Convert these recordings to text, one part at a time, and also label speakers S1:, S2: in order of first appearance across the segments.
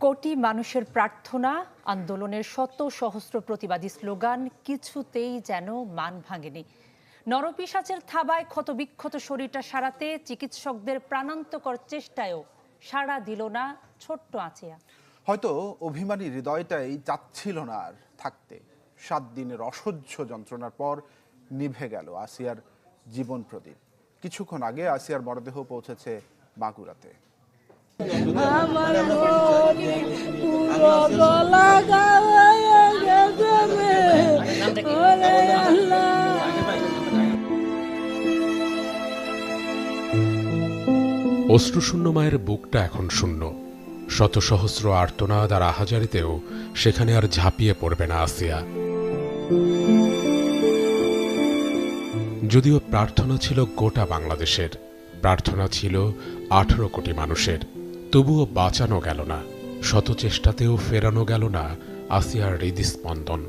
S1: কোটি মানুষের প্রার্থনা, আন্দোলনের শত সহস্র প্রতিবাদী স্লোগান কিছুতেই যেন মান ভাঙেনি। নরপিশাচের থাবায় ক্ষতবিক্ষত শরীরটা সারাতে চিকিৎসকদের প্রাণান্তকর চেষ্টায়ও সাড়া দিল না ছোট্ট আচিয়া।
S2: হয়তো অভিমানী হৃদয়টাই চাচ্ছিল না আর থাকতে। 7 দিনের অসহ্য যন্ত্রণার পর নিভে গেল আসিয়ার জীবন প্রদীপ। কিছুক্ষণ আগে আসিয়ার মরদেহ পৌঁছেছে বাঁকুড়াতে।
S3: অশ্রুশূন্য মায়ের বুকটা এখন শূন্য। শত সহস্র আর্তনাদ আর আহাজারিতেও সেখানে আর ঝাঁপিয়ে পড়বে না আসিয়া। যদিও প্রার্থনা ছিল গোটা বাংলাদেশের, প্রার্থনা ছিল 18 কোটি মানুষের, তবুও বাঁচানো গেল না। শত চেষ্টাতেও ফেরানো গেল না আসিয়ার হৃদস্পন্দন।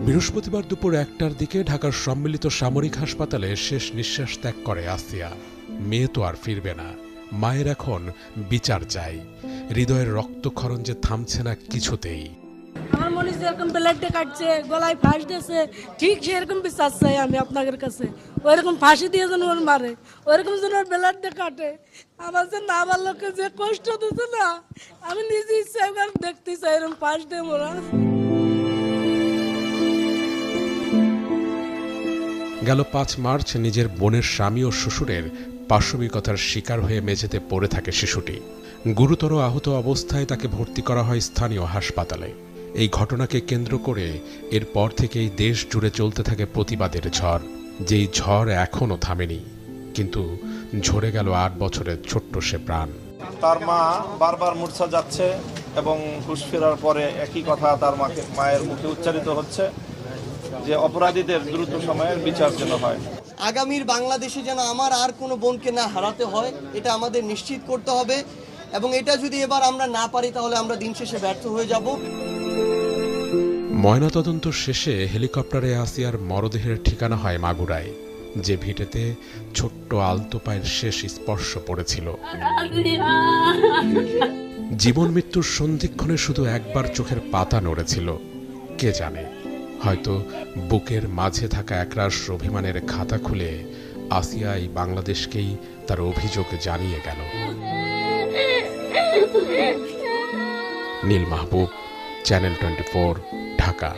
S3: বৃহস্পতিবার দুপুর 1টার দিকে ঢাকার সম্মিলিত সামরিক হাসপাতালে শেষ নিঃশ্বাস ত্যাগ করে আসিয়া। মেয়ে তো আর ফিরবে না, মায়ের এখন বিচার চাই। হৃদয়ের রক্তক্ষরণ যে থামছে না কিছুতেই।
S4: আমার মনে যেরকম ব্লেডে কাটছে, গলায় ফাঁস দিয়েছে, ঠিক সেরকম বিচার চাই আমি আপনাদের কাছে। ওইরকম ফাঁসি দিয়ে যেন ওর মারে, ওইরকম যেন ওর ব্লেডে কাটে। আমার যে না আমার লোককে যে কষ্ট দিচ্ছে না, আমি নিজে ইচ্ছা দেখতে চাই এরকম ফাঁস দিয়ে মোরা।
S3: গেল 5 মার্চ নিজের বোনের স্বামী ও শ্বশুরের পাশবিকতার শিকার হয়ে মেঝেতে পড়ে থাকে শিশুটি। গুরুতর আহত অবস্থায় তাকে ভর্তি করা হয় স্থানীয় হাসপাতালে। এই ঘটনাকে কেন্দ্র করে এরপর থেকেই দেশ জুড়ে চলতে থাকে প্রতিবাদের ঝড়, যেই ঝড় এখনও থামেনি। কিন্তু ঝরে গেল 8 বছরের ছোট্ট সে প্রাণ।
S5: তার মা বারবার মূর্ছা যাচ্ছে এবং হুঁশ ফেরার পরে একই কথা তার মায়ের মুখে উচ্চারিত হচ্ছে যে অপরাধীদের দ্রুত সময়ের বিচার যেন হয়।
S6: আগামীর বাংলাদেশে যেন আমার আর কোনো বোনকে না হারাতে হয়, এটা আমাদের নিশ্চিত করতে হবে। এবং এটা যদি এবার আমরা না পারি তাহলে আমরা দিন শেষে ব্যর্থ হয়ে যাব।
S3: ময়নাতদন্ত শেষে হেলিকপ্টারে আসিয়ার মরদেহের ঠিকানা হয় মাগুরায়, যে ভিটেতে ছোট্ট আলতো পায়ের শেষ স্পর্শ পড়েছিল। জীবন মৃত্যুর সন্ধিক্ষণে শুধু একবার চোখের পাতা নড়েছিল। কে জানে, হয়তো বুকের মাঝে থাকা একরাশ অভিমানের খাতা খুলে আসিয়া এই বাংলাদেশকেই তার অভিযোগ জানিয়ে গেল। নীল মাহবুব, চ্যানেল 24, ঢাকা।